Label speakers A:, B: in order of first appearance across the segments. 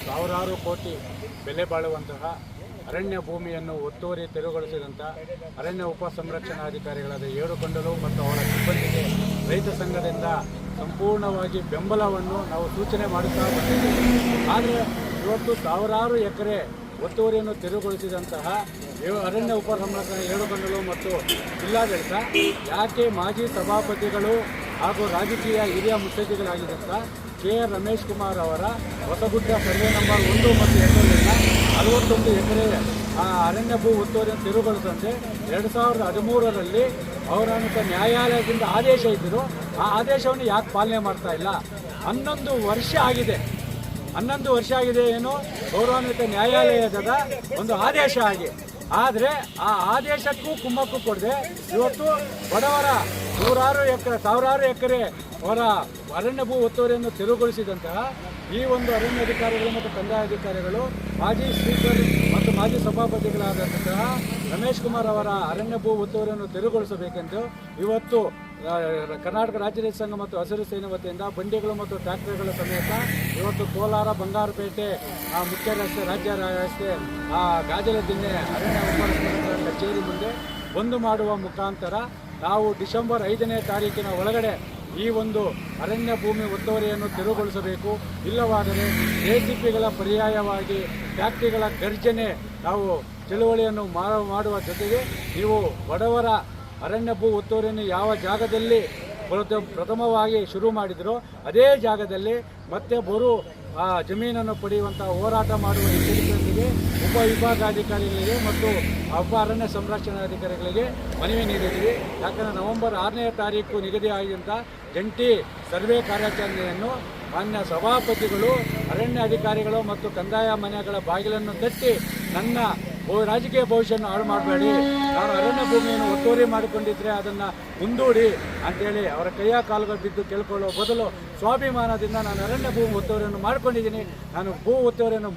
A: ಸಾವಿರಾರು ಕೋಟಿ ಬೆಲೆ ಬಾಳುವಂತಹ ಅರಣ್ಯ ಭೂಮಿಯನ್ನು ಒತ್ತುವರಿ ತೆರವುಗೊಳಿಸಿದಂಥ ಅರಣ್ಯ ಉಪಸಂರಕ್ಷಣಾಧಿಕಾರಿಗಳಾದ ಏಳುಕೊಂಡಲು ಮತ್ತು ಅವರ ಸಿಬ್ಬಂದಿಗೆ ರೈತ ಸಂಘದಿಂದ ಸಂಪೂರ್ಣವಾಗಿ ಬೆಂಬಲವನ್ನು ನಾವು ಸೂಚನೆ ಮಾಡುತ್ತಾ ಬಂದಿದ್ದೇವೆ. ಆದರೆ ಇವತ್ತು ಸಾವಿರಾರು ಎಕರೆ ಒತ್ತುವರಿಯನ್ನು ತೆರವುಗೊಳಿಸಿದಂತಹ ಅರಣ್ಯ ಉಪಸಂರಕ್ಷಣಾ ಏಳುಕೊಂಡಲು ಮತ್ತು ಜಿಲ್ಲಾಡಳಿತ ಯಾಕೆ ಮಾಜಿ ಸಭಾಪತಿಗಳು ಹಾಗೂ ರಾಜಕೀಯ ಹಿರಿಯ ಮುತ್ಸದ್ದಿಗಳಾಗಿದ್ದಂಥ ಕೆ.ಆರ್. ರಮೇಶ್ ಕುಮಾರ್ ಅವರ ಹೊಸಗುಡ್ಡ ಸರ್ವೆ ನಂಬರ್ 1 ಮತ್ತು 2ರಿಂದ 61 ಎಕರೆ ಅರಣ್ಯ ಭೂ ಒತ್ತುವರಿಯನ್ನು ತೆರವುಗೊಳಿಸುವಂತೆ 2013ರಲ್ಲಿ ಪೌರಾಣಿಕ ನ್ಯಾಯಾಲಯದಿಂದ ಆದೇಶ ಇದ್ದರು. ಆ ಆದೇಶವನ್ನು ಯಾಕೆ ಪಾಲನೆ ಮಾಡ್ತಾ ಇಲ್ಲ? 11 ವರ್ಷ ಆಗಿದೆ. 11 ವರ್ಷ ಆಗಿದೆ ಏನು ಪೌರಾಣಿಕ ನ್ಯಾಯಾಲಯದ ಒಂದು ಆದೇಶ ಆಗಿ. ಆದರೆ ಆ ಆದೇಶಕ್ಕೂ ಕುಮ್ಮಕ್ಕು ಕೊಡದೆ ಇವತ್ತು ಬಡವರ ಸಾವಿರಾರು ಎಕರೆ ಅವರ ಅರಣ್ಯ ಭೂ ಒತ್ತುವರಿಯನ್ನು ತೆರವುಗೊಳಿಸಿದಂತಹ ಈ ಒಂದು ಅರಣ್ಯ ಅಧಿಕಾರಿಗಳು ಮತ್ತು ಕಂದಾಯ ಅಧಿಕಾರಿಗಳು ಮಾಜಿ ಸ್ಪೀಕರ್ ಮತ್ತು ಮಾಜಿ ಸಭಾಪತಿಗಳಾದಂತಹ ರಮೇಶ್ ಕುಮಾರ್ ಅವರ ಅರಣ್ಯ ಭೂ ಒತ್ತುವರಿಯನ್ನು ತೆರವುಗೊಳಿಸಬೇಕೆಂದು ಇವತ್ತು ಕರ್ನಾಟಕ ರಾಜ್ಯ ರೈತ ಸಂಘ ಮತ್ತು ಹಸಿರು ಸೇನೆ ವತಿಯಿಂದ ಬಂಡಿಗಳು ಮತ್ತು ಟ್ರ್ಯಾಕ್ಟರ್ಗಳ ಸಮೇತ ಇವತ್ತು ಕೋಲಾರ, ಬಂಗಾರಪೇಟೆ ಮುಖ್ಯ ರಸ್ತೆ, ರಾಜ್ಯ ರಸ್ತೆ, ಗಾಜಲ ದಿಣ್ಣೆ ಅರಣ್ಯ ಉಪಸಂರಕ್ಷಣಾ ಕಚೇರಿ ಮುಂದೆ ಬಂದ್ ಮಾಡುವ ಮುಖಾಂತರ ನಾವು ಡಿಸೆಂಬರ್ 5ನೇ ತಾರೀಕಿನ ಒಳಗಡೆ ಈ ಒಂದು ಅರಣ್ಯ ಭೂಮಿ ಒತ್ತುವರಿಯನ್ನು ತೆರವುಗೊಳಿಸಬೇಕು. ಇಲ್ಲವಾದರೆ JCPಗಳ ಪರ್ಯಾಯವಾಗಿ ಟ್ಯಾಕ್ಸಿಗಳ ಗರ್ಜನೆ ನಾವು ಚಳುವಳಿಯನ್ನು ಮಾಡುವ ಜೊತೆಗೆ ನೀವು ಬಡವರ ಅರಣ್ಯ ಭೂ ಒತ್ತುವರಿಯನ್ನು ಯಾವ ಜಾಗದಲ್ಲಿ ಪ್ರಥಮವಾಗಿ ಶುರು ಮಾಡಿದರೋ ಅದೇ ಜಾಗದಲ್ಲಿ ಮತ್ತೆ ಜಮೀನನ್ನು ಪಡೆಯುವಂಥ ಹೋರಾಟ ಮಾಡುವ ಎಚ್ಚರಿಕೆಯೊಂದಿಗೆ ಉಪವಿಭಾಗಾಧಿಕಾರಿಗಳಿಗೆ ಮತ್ತು ಉಪ ಅರಣ್ಯ ಸಂರಕ್ಷಣಾಧಿಕಾರಿಗಳಿಗೆ ಮನವಿ ನೀಡಿದ್ದೀವಿ. ಯಾಕಂದರೆ ನವೆಂಬರ್ 6ನೇ ತಾರೀಕು ನಿಗದಿಯಾಗಿದ್ದಂಥ ಜಂಟಿ ಸರ್ವೆ ಕಾರ್ಯಾಚರಣೆಯನ್ನು ಮಾನ್ಯ ಸಭಾಪತಿಗಳು, ಅರಣ್ಯ ಅಧಿಕಾರಿಗಳು ಮತ್ತು ಕಂದಾಯ ಮನೆಗಳ ಬಾಗಿಲನ್ನು ತಟ್ಟಿ ನನ್ನ ರಾಜಕೀಯ ಭವಿಷ್ಯವನ್ನು ಹಾಳು ಮಾಡಬೇಡಿ, ನಾನು ಅರಣ್ಯ ಭೂಮಿಯನ್ನು ಒತ್ತುವರಿ ಮಾಡಿಕೊಂಡಿದ್ದರೆ ಅದನ್ನು ಮುಂದೂಡಿ ಅಂತೇಳಿ ಅವರ ಕೈಯ ಕಾಲುಗಳು ಬಿದ್ದು ಕೇಳ್ಕೊಳ್ಳೋ ಬದಲು ಸ್ವಾಭಿಮಾನದಿಂದ ನಾನು ಅರಣ್ಯ ಭೂಮಿ ಒತ್ತುವರಿಯನ್ನು ಮಾಡ್ಕೊಂಡಿದ್ದೀನಿ, ನಾನು ಭೂ ಒತ್ತುವರಿಯನ್ನು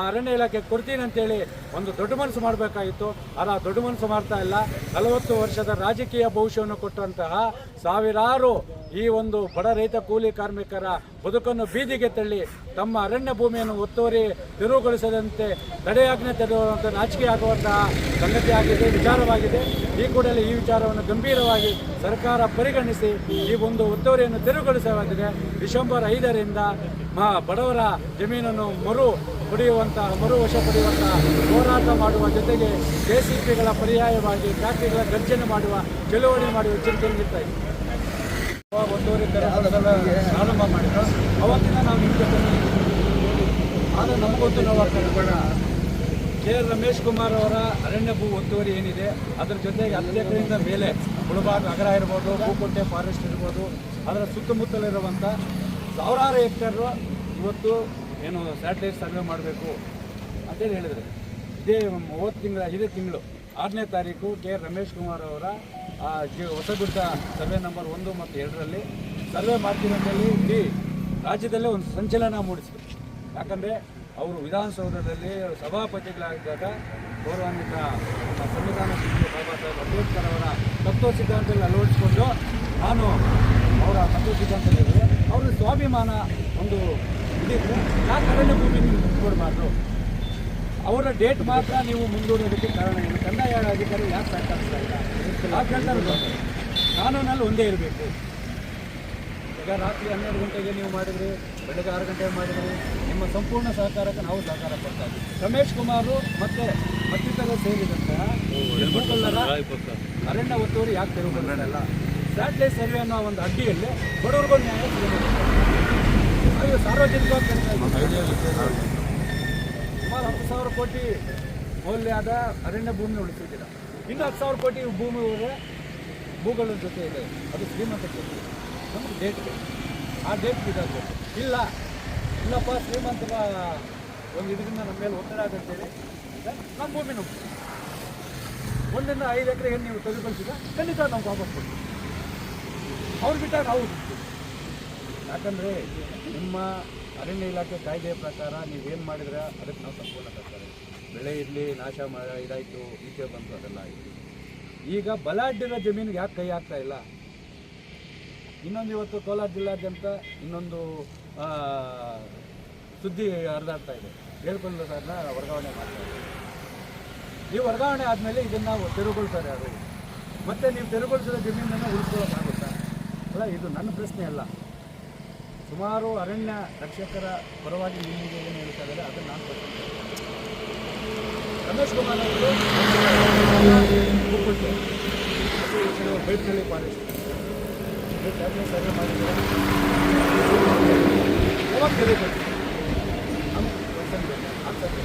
A: ಅರಣ್ಯ ಇಲಾಖೆ ಕೊಡ್ತೀನಿ ಅಂತೇಳಿ ಒಂದು ದೊಡ್ಡ ಮನಸ್ಸು ಮಾಡಬೇಕಾಗಿತ್ತು. ಆದರೆ ದೊಡ್ಡ ಮನಸ್ಸು ಮಾಡ್ತಾ ಇಲ್ಲ. 40 ವರ್ಷದ ರಾಜಕೀಯ ಭವಿಷ್ಯವನ್ನು ಕೊಟ್ಟಂತಹ ಸಾವಿರಾರು ಈ ಒಂದು ಬಡ ರೈತ ಕೂಲಿ ಕಾರ್ಮಿಕರ ಬದುಕನ್ನು ಬೀದಿಗೆ ತಳ್ಳಿ ತಮ್ಮ ಅರಣ್ಯ ಭೂಮಿಯನ್ನು ಒತ್ತುವರಿ ತೆರವುಗೊಳಿಸದಂತೆ ತಡೆಯಾಜ್ಞೆ ತೆರವುವಂತೆ ನಾಚಿಕೆ ಆಗುವಂತಹ ಸಂಗತಿ ಆಗಿದೆ, ವಿಚಾರವಾಗಿದೆ. ಈ ಕೂಡಲೇ ಈ ವಿಚಾರವನ್ನು ಗಂಭೀರವಾಗಿ ಸರ್ಕಾರ ಪರಿಗಣಿಸಿ ಈ ಒಂದು ಒತ್ತುವರಿಯನ್ನು ತೆರವುಗೊಳಿಸಲಾಗಿದೆ. ಡಿಸೆಂಬರ್ 5ರಿಂದ ಬಡವರ ಜಮೀನನ್ನು ಮರು ವಶ ಪಡೆಯುವಂತಹ ಹೋರಾಟ ಮಾಡುವ ಜೊತೆಗೆ JCPಗಳ ಪರ್ಯಾಯವಾಗಿ ಟ್ಯಾಕ್ಸಿಗಳ ಗರ್ಜನೆ ಮಾಡುವ ಚಳುವಳಿ ಮಾಡುವ ಎಚ್ಚರಿಕೆ ನೀಡ್ತಾ ಇದ್ದೀವಿ. ಒತ್ತುವರಿ ಪ್ರಾರಂಭ ಮಾಡಿದ್ರು ಅವತ್ತಿನ ನಾವು ನಿಮ್ಮ ಜೊತೆ ಆದರೆ ನಮಗೊಂದು ನೋವಾಗ್ತದೆ. ಕೆ.ಆರ್. ರಮೇಶ್ ಕುಮಾರ್ ಅವರ ಅರಣ್ಯ ಭೂ ಒತ್ತುವರಿ ಏನಿದೆ ಅದರ ಜೊತೆಗೆ 10 ಎಕರೆಯಿಂದ ಮೇಲೆ ಮುಳಬಾಗ ಅಗರ ಇರ್ಬೋದು, ಹೂಕೋಟೆ ಫಾರೆಸ್ಟ್ ಇರ್ಬೋದು, ಅದರ ಸುತ್ತಮುತ್ತಲಿರುವಂಥ ಸಾವಿರಾರು ಹೆಕ್ಟರ್ ಇವತ್ತು ಏನು ಸ್ಯಾಟಲೈಟ್ ಸರ್ವೆ ಮಾಡಬೇಕು ಅಂತೇಳಿ ಹೇಳಿದರೆ ಇದೇ ತಿಂಗಳು 6ನೇ ತಾರೀಕು ಕೆ.ಆರ್. ರಮೇಶ್ ಕುಮಾರ್ ಅವರ ಹೊಸಗುಡ್ಡ ಸರ್ವೆ ನಂಬರ್ 1 ಮತ್ತು 2ರಲ್ಲಿ ಸರ್ವೆ ಮಾಡ್ತಿರೋದ್ರಲ್ಲಿ ಇಡೀ ರಾಜ್ಯದಲ್ಲೇ ಒಂದು ಸಂಚಲನ ಮೂಡಿಸಿದೆ. ಯಾಕಂದರೆ ಅವರು ವಿಧಾನಸೌಧದಲ್ಲಿ ಸಭಾಪತಿಗಳಾಗಿದ್ದಾಗ ಗೌರವಾನ್ವಿತ ಸಂವಿಧಾನ ಶಿಲ್ಪಿ ಬಾಬಾ ಸಾಹೇಬ್ ಅಂಬೇಡ್ಕರ್ ಅವರ ತತ್ವ ಸಿದ್ಧಾಂತದಲ್ಲಿ ಅಳವಡಿಸಿಕೊಂಡು ನಾನು ಅವರ ತತ್ವ ಸಿದ್ಧಾಂತದಲ್ಲಿ ಅವರ ಸ್ವಾಭಿಮಾನ ಒಂದು ಇದಿದ್ರೆ ಯಾಕೆ ಅರಣ್ಯ ಭೂಮಿ ಕೊಡಬಾರ್ದು, ಅವರ ಡೇಟ್ ಮಾತ್ರ ನೀವು ಮುಂದೂಡೋದಕ್ಕೆ ಕಾರಣ ಏನು? ಕಂದಾಯ ಅಧಿಕಾರಿ ಯಾಕೆ ಸಹಕರಿಸ್ತಾ ಇಲ್ಲ? ಯಾಕೆ ಹೇಳ್ತಾರೆ ಕಾನೂನಲ್ಲಿ ಒಂದೇ ಇರಬೇಕು. ಈಗ ರಾತ್ರಿ 12 ಗಂಟೆಗೆ ನೀವು ಮಾಡಿದ್ರಿ, ಬೆಳಗ್ಗೆ 6 ಗಂಟೆಗೆ ಮಾಡಿದ್ರಿ, ನಿಮ್ಮ ಸಂಪೂರ್ಣ ಸಹಕಾರಕ್ಕೆ ನಾವು ಸಹಕಾರ ಕೊಡ್ತಾ ಇದ್ದೀವಿ. ರಮೇಶ್ ಕುಮಾರ್ ಮತ್ತು ಮತ್ತಿತರ ಸೇರಿದಂತಹ ಅರಣ್ಯ ಒತ್ತುವರಿ ಯಾಕೆ ತೆರವುಗೊಳಿಸಲ್ಲ? ಸ್ಯಾಟಲೈಟ್ ಸರ್ವೆ ಅನ್ನೋ ಒಂದು ಅಡ್ಡಿಯಲ್ಲಿ ಬಡವರಿಗೂ ನ್ಯಾಯ ಸಿಗಬೇಕು. ಅದು ಸಾರ್ವಜನಿಕವಾಗಿ ಸುಮಾರು 10,000 ಕೋಟಿ ಮೌಲ್ಯದ ಅರಣ್ಯ ಭೂಮಿ ಉಳಿಸಿದ್ದೀರ. ಇನ್ನು 10,000 ಕೋಟಿ ಭೂಮಿ ಭೂಗಳ ಜೊತೆ ಇದೆ, ಅದು ಶ್ರೀಮಂತಕ್ಕೆ ನಮಗೆ ಡೇಟ್ ಬೇಕು. ಆ ಡೇಟ್ ಇದಾಗಬೇಕು. ಇಲ್ಲಪ್ಪ ಶ್ರೀಮಂತರ ಒಂದು ಇದರಿಂದ ನಮ್ಮ ಮೇಲೆ ಒತ್ತಡ ಆಗಂತೇಳಿ ನಮ್ಮ ಭೂಮಿ ನಮ್ಮ 1 ರಿಂದ 5 ಎಕರೆಗೆ ನೀವು ತೆಗೆದುಕೊಳ್ಸಿದ ಖಂಡಿತ ನಾವು ವಾಪಸ್ ಕೊಡ್ತೀವಿ. ಅವ್ರು ಬಿಟ್ಟಾಗ ನಾವು ಬಿಡ್ತೀವಿ. ಯಾಕಂದರೆ ನಿಮ್ಮ ಅರಣ್ಯ ಇಲಾಖೆ ಕಾಯ್ದೆಯ ಪ್ರಕಾರ ನೀವೇನು ಮಾಡಿದ್ರೆ ಅದಕ್ಕೆ ನಾವು ಸಂಪೂರ್ಣ ಸರ್ಕಾರ ಬೆಳೆ ಇರಲಿ ನಾಶ ಇದಾಯಿತು, ಈಚೆ ಬಂತು, ಅದೆಲ್ಲ ಆಯಿತು. ಈಗ ಬಲಾಢ್ಯರ ಜಮೀನಿಗೆ ಯಾಕೆ ಕೈ ಆಗ್ತಾ ಇಲ್ಲ? ಇನ್ನೊಂದು ಇವತ್ತು ಕೋಲಾರ ಜಿಲ್ಲಾದ್ಯಂತ ಇನ್ನೊಂದು ಸುದ್ದಿ ಹರಿದಾಡ್ತಾ ಇದೆ. ಹೇಳ್ಕೊಂಡು ಸರ್ನ ವರ್ಗಾವಣೆ ಮಾಡ್ತಾರೆ. ನೀವು ವರ್ಗಾವಣೆ ಆದಮೇಲೆ ಇದನ್ನು ತೆರವುಗೊಳಿಸ್ತಾರೆ ಯಾರು? ಮತ್ತು ನೀವು ತೆರವುಗೊಳಿಸಿದ ಜಮೀನನ್ನು ಉಳಿಸ್ಕೊಳ್ಳೋಕ್ಕಾಗುತ್ತಾ? ಅಲ್ಲ, ಇದು ನನ್ನ ಪ್ರಶ್ನೆ ಅಲ್ಲ. ಸುಮಾರು ಅರಣ್ಯ ರಕ್ಷಕರ ಪರವಾಗಿ ನಿಮಗೆ ಏನು ಹೇಳ್ತಾ ಇದ್ದಾರೆ ಅದನ್ನು ನಾನು ಪ್ರಶ್ನೆ. ರಮೇಶ್ ಕುಮಾರ್ ಅವರು ಕೂಗುಳ್ಳಿ ಬೈಟ್ನಳ್ಳಿ ಫಾರೆಸ್ಟ್ ಸರ್ವೆ ಮಾಡಿದ್ದಾರೆ. ಯಾವಾಗ ತೆರವುಗೊಳಿಸಿ ಆಗ್ತದೆ.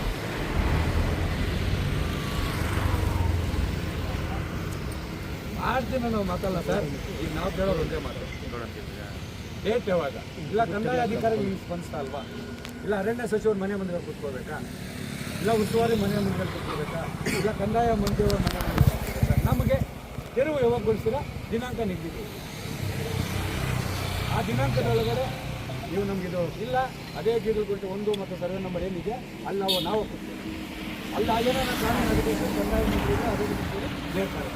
A: ದಿನ ನಾವು ಮಾತಲ್ಲ ಸರ್. ಈಗ ನಾವು ಕೇಳೋದು ಒಂದೇ ಮಾತು, ಡೇಟ್ ಯಾವಾಗ? ಇಲ್ಲ ಕಂದಾಯ ಅಧಿಕಾರಿಗಳು ನಿಮ್ಗೆ ಸ್ಪಂದಿಸ್ತಾ ಅಲ್ವಾ? ಇಲ್ಲ ಅರಣ್ಯ ಸಚಿವರು ಮನೆ ಮುಂದೆ ಕೂತ್ಕೋಬೇಕಾ? ಇಲ್ಲ ಉಸ್ತುವಾರಿ ಮನೆ ಮುಂದೆ ಕೂತ್ಕೋಬೇಕಾ? ಇಲ್ಲ ಕಂದಾಯ ಮಂತ್ರಿಯವರು ಮನೆ ಮುಂದೆ ಕೂತ್ಕೋಬೇಕಾ? ನಮಗೆ ತೆರವು ಯಾವಾಗಗೊಳಿಸ್ತೀರಾ? ದಿನಾಂಕ ನಿಗದಿ. ಆ ದಿನಾಂಕದೊಳಗಡೆ ನೀವು ನಮಗಿದು ಇಲ್ಲ ಅದೇ ಗಿಡಗುಂಟೆ 1 ಮತ್ತು ಸರ್ವೆ ನಂಬರ್ ಏನಿದೆ ಅಲ್ಲಿ ನಾವು ಕೊಡ್ತೀವಿ. ಅಲ್ಲಿ ಆಗೇನೋ ನಾವು ಕಾನೂನು ಅಧಿಕಾರಿ ಕಂದಾಯ ಮಂತ್ರಿಗಳು ಅದೇ ಹೇಳ್ತಾರೆ.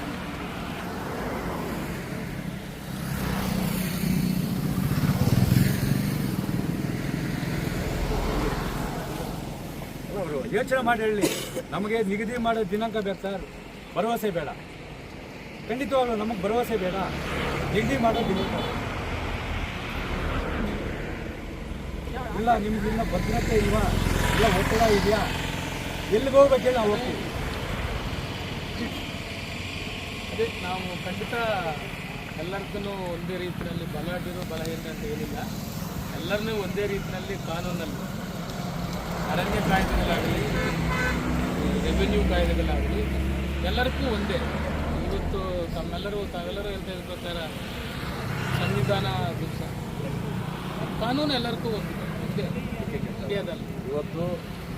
A: ಅವರು ಯೋಚನೆ ಮಾಡಿ ಹೇಳಿ. ನಮಗೆ ನಿಗದಿ ಮಾಡೋ ದಿನಾಂಕ ಬೇಕು ಸರ್, ಭರವಸೆ ಬೇಡ. ಖಂಡಿತವಾಗ್ಲೂ ನಮಗೆ ಭರವಸೆ ಬೇಡ, ನಿಗದಿ ಮಾಡೋ ದಿನಾಂಕ. ಇಲ್ಲ ನಿಮ್ಗೆ ಇನ್ನೂ ಭದ್ರತೆ ಇಲ್ವಾ? ಇಲ್ಲ ಒತ್ತಡ ಇದೆಯಾ? ಎಲ್ಲಿಗೆ ಹೋಗ್ಬೇಕೇಳಿ ನಾವು ಹೋಗ್ತೀವಿ.
B: ಅದೇ ನಾವು ಖಂಡಿತ ಎಲ್ಲರಿಗೂ ಒಂದೇ ರೀತಿಯಲ್ಲಿ ಬಲಹೀನ ಅಂತ ಏನಿಲ್ಲ. ಎಲ್ಲರನ್ನೂ ಒಂದೇ ರೀತಿಯಲ್ಲಿ ಕಾನೂನಲ್ಲಿ ಅರಣ್ಯ ಕಾಯ್ದೆಗಳಾಗಲಿ ರೆವಿನ್ಯೂ ಕಾಯ್ದೆಗಳಾಗಲಿ ಎಲ್ಲರಿಗೂ ಒಂದೇ. ಇವತ್ತು ತಾವೆಲ್ಲರೂ ಹೇಳ್ತಾ ಇದ್ದ ಪ್ರಕಾರ ಸಂವಿಧಾನ ದಿವಸ ಕಾನೂನು ಎಲ್ಲರಿಗೂ ಒಂದೇ ಇಂಡಿಯಾದಲ್ಲಿ.
A: ಇವತ್ತು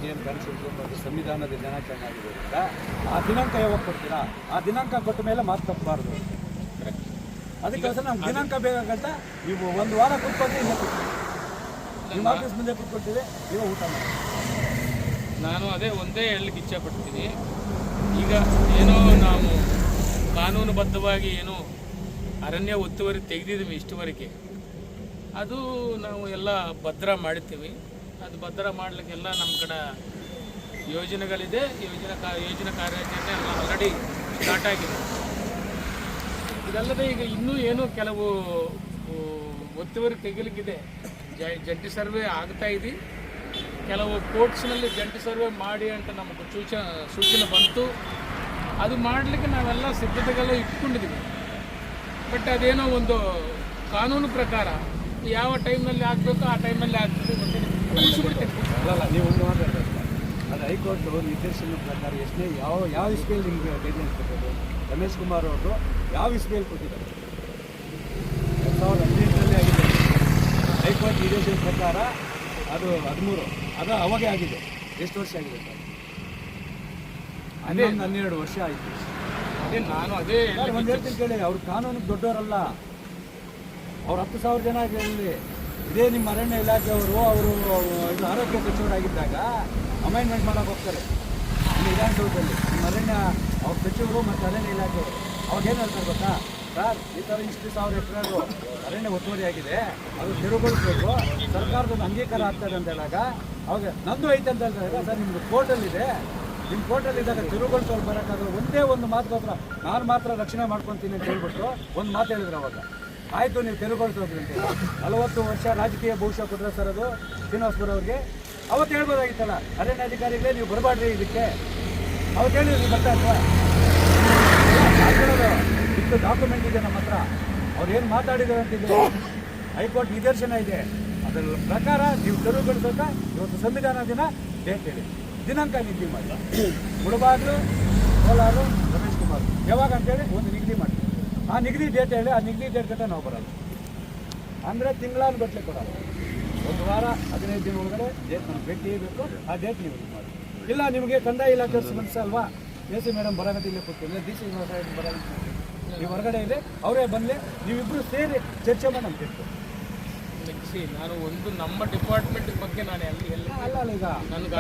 A: ಏನು ಕಾಣಿಸುತ್ತೆ ಸಂವಿಧಾನದ ದಿನಾಚರಣೆ ಆಗಿರೋದ್ರಿಂದ ಆ ದಿನಾಂಕ ಯಾವಾಗ ಕೊಡ್ತೀರಾ? ಆ ದಿನಾಂಕ ಕೊಟ್ಟ ಮೇಲೆ ಮಾತು ತಪ್ಪಬಾರ್ದು. ಅದಕ್ಕೋಸ್ಕರ ನಮ್ಗೆ ದಿನಾಂಕ ಬೇಕಾಗಂತ ನೀವು 1 ವಾರ ಕೂತ್ಕೊಂಡು ನಿಮ್ಮ ಆಫೀಸ್ ಮುಂದೆ ಕೂತ್ಕೊಳ್ತೀವಿ, ನೀವು ಊಟ ಮಾಡಿ.
B: ನಾನು ಅದೇ ಒಂದೇ ಹೇಳಲಿಕ್ಕೆ ಇಚ್ಛೆಪಡ್ತೀನಿ. ಈಗ ಏನೋ ನಾವು ಕಾನೂನುಬದ್ಧವಾಗಿ ಏನೋ ಅರಣ್ಯ ಒತ್ತುವರಿ ತೆಗೆದಿದ್ದೀವಿ ಇಷ್ಟುವರೆಗೆ, ಅದು ನಾವು ಎಲ್ಲ ಭದ್ರ ಮಾಡ್ತೀವಿ. ಅದು ಭದ್ರ ಮಾಡಲಿಕ್ಕೆಲ್ಲ ನಮ್ಮ ಕಡೆ ಯೋಜನೆಗಳಿದೆ. ಯೋಜನೆ ಕಾರ್ಯಾಚರಣೆ ಎಲ್ಲ ಆಲ್ರೆಡಿ ಸ್ಟಾರ್ಟ್ ಆಗಿದೆ. ಇದಲ್ಲದೆ ಈಗ ಇನ್ನೂ ಏನೋ ಕೆಲವು ಒತ್ತುವರಿ ತೆಗಿಲಿಕ್ಕಿದೆ. ಜಂಟಿ ಸರ್ವೆ ಆಗ್ತಾ ಇದೆ. ಕೆಲವು ಕೋರ್ಟ್ಸ್ನಲ್ಲಿ ಜಂಟಿ ಸರ್ವೆ ಮಾಡಿ ಅಂತ ನಮಗೆ ಸೂಚನೆ ಬಂತು. ಅದು ಮಾಡಲಿಕ್ಕೆ ನಾವೆಲ್ಲ ಸಿದ್ಧತೆಗಳು ಇಟ್ಕೊಂಡಿದ್ದೀವಿ. ಬಟ್ ಅದೇನೋ ಒಂದು ಕಾನೂನು ಪ್ರಕಾರ ಯಾವ ಟೈಮ್ನಲ್ಲಿ ಆಗಬೇಕು ಆ ಟೈಮಲ್ಲಿ ಆಗ್ತದೆ. ಮತ್ತು
A: ಅಲ್ಲ, ನೀವು ಒಂದು ಮಾತಾಡ್ತಾರೆ, ಅದು ಹೈಕೋರ್ಟ್ ನಿರ್ದೇಶನ ಪ್ರಕಾರ ಎಷ್ಟೇ ಯಾವ ಇಸ್ಪೇಲ್ ನಿಮಗೆ ಗೈಡ್ಲೈನ್ಸ್ ಕೊಟ್ಟರು? ರಮೇಶ್ ಕುಮಾರ್ ಅವರು ಯಾವ ಇಸ್ಪೇಲ್ ಕೊಟ್ಟಿದ್ದಾರೆ? 2018ರಲ್ಲಿ ಆಗಿದೆ. ಹೈಕೋರ್ಟ್ ನಿರ್ದೇಶನ ಪ್ರಕಾರ ಅದು 13 ಅದು ಅವಾಗೇ ಆಗಿದೆ. ಎಷ್ಟು ವರ್ಷ ಆಗಿದೆ ಸರ್? 12 ವರ್ಷ ಆಯಿತು.
B: ಅದೇ ನಾನು ಅದೇ
A: ಒಂದು ಹೇಳ್ತೀನಿ ಕೇಳಿ. ಅವ್ರು ಕಾನೂನಿಗೆ ದೊಡ್ಡವರಲ್ಲ. ಅವ್ರು 10,000 ಜನ ಇಲ್ಲಿ ಇದೇ ನಿಮ್ಮ ಅರಣ್ಯ ಇಲಾಖೆಯವರು ಇದು ಆರೋಗ್ಯ ಸಚಿವರಾಗಿದ್ದಾಗ ಅಮೈನ್ಮೆಂಟ್ ಮಾಡೋಕೆ ಹೋಗ್ತಾರೆ ಇಲ್ಲಿ ವಿಧಾನಸೌಧದಲ್ಲಿ. ನಿಮ್ಮ ಅರಣ್ಯ ಅವ್ರ ಸಚಿವರು ಮತ್ತು ಅರಣ್ಯ ಇಲಾಖೆಯವರು ಅವಾಗ ಏನು ಹೇಳ್ತಾರೆ ಗೊತ್ತಾ? ಸರ್, ಈ ಥರ ಇಷ್ಟು 1000 ಎಕರೆ ಅರಣ್ಯ ಒತ್ತುವರಿ ಆಗಿದೆ, ಅದು ತೆರವುಗೊಳಿಸ್ಬೇಕು, ಸರ್ಕಾರದೊಂದು ಅಂಗೀಕಾರ ಆಗ್ತದೆ ಅಂತ ಹೇಳಾಗ ಅವಾಗ ನಂದು ಐತೆ ಅಂತ ಹೇಳ್ತಾರೆ. ಸರ್, ನಿಮ್ಮದು ಕೋರ್ಟಲ್ಲಿದೆ, ನಿಮ್ಮ ಕೋರ್ಟಲ್ಲಿದ್ದಾಗ ತೆರವುಗೊಳಿಸೋರು ಬರೋಕ್ಕಾಗಲ್ಲ. ಒಂದೇ ಒಂದು ಮಾತುಗೋಸ್ಕರ ನಾನು ಮಾತ್ರ ರಕ್ಷಣೆ ಮಾಡ್ಕೊತೀನಿ ಅಂತ ಹೇಳ್ಬಿಟ್ಟು ಒಂದು ಮಾತು ಹೇಳಿದ್ರು. ಅವಾಗ ಆಯಿತು ನೀವು ತೆರವುಗೊಳಿಸೋದ್ರಿ ಅಂತ 40 ವರ್ಷ ರಾಜಕೀಯ ಭವಿಷ್ಯ ಕೊಟ್ಟರೆ ಸರ್ ಅದು ಶ್ರೀನಿವಾಸಪುರ ಅವ್ರಿಗೆ. ಅವತ್ತು ಹೇಳ್ಬೋದಾಗಿತ್ತಲ್ಲ, ಅರಣ್ಯಾಧಿಕಾರಿಗಳೇ ನೀವು ಬರಬಾರ್ರಿ ಇದಕ್ಕೆ. ಅವತ್ತು ಹೇಳಿದ್ರೆ ನೀವು ಬರ್ತಾ ಇಲ್ವಾ? ಇಷ್ಟು ಡಾಕ್ಯುಮೆಂಟ್ ಇದೆ ನಮ್ಮ ಹತ್ರ, ಅವ್ರು ಏನು ಮಾತಾಡಿದ್ದಾರೆ ಅಂತಿದೆ. ಹೈಕೋರ್ಟ್ ನಿದರ್ಶನ ಇದೆ. ಅದರ ಪ್ರಕಾರ ನೀವು ತೆರವುಗೊಳಿಸೋಕ ಇವತ್ತು ಸಂವಿಧಾನ ದಿನ ಡೇಟ್ ಹೇಳಿ, ದಿನಾಂಕ ನಿಗದಿ ಮಾಡಿ. ಮುಳಬಾಗಿಲು, ಕೋಲಾರ, ರಮೇಶ್ ಕುಮಾರ್ ಯಾವಾಗ ಅಂತೇಳಿ ಒಂದು ನಿಗದಿ ಮಾಡಿ. ಆ ನಿಗದಿ ಡೇಟ್ ಹೇಳಿ, ಆ ನಿಗದಿ ಡೇಟ್ ಗಂಟ ನಾವು ಬರೋದು. ಅಂದರೆ ತಿಂಗಳಾನು ಗಟ್ಟಲೆ ಕೊಡೋದು. 1 ವಾರ 15 ದಿನ ಒಳಗಡೆ ಡೇಟ್ ನಮ್ಗೆ ಭೇಟಿ ಬೇಕು. ಆ ಡೇಟ್ ನೀವು ಇದು ಮಾಡಿ. ಇಲ್ಲ ನಿಮಗೆ ಕಂದಾಯ ಇಲಾಖೆ ಸಂಬಂಧಿಸಲ್ವಾ? AC ಮೇಡಮ್ ಬರೋಗತ್ತೆ ಇಲ್ಲೇ ಕೊಡ್ತೀನಿ, DC ಬರೋದು ನೀವು ಹೊರಗಡೆ ಇದೆ, ಅವರೇ ಬರಲಿ, ನೀವಿಬ್ಬರು ಸೇರಿ ಚರ್ಚೆ ಮಾಡಿ ನಮ್ಗೆ ತಿಳ್ಕೊ.
B: ನಾನು ಒಂದು ನಮ್ಮ ಡಿಪಾರ್ಟ್ಮೆಂಟ್ ಬಗ್ಗೆ ನಾನು
A: ಅಲ್ಲ ಈಗ
B: ನನಗೆ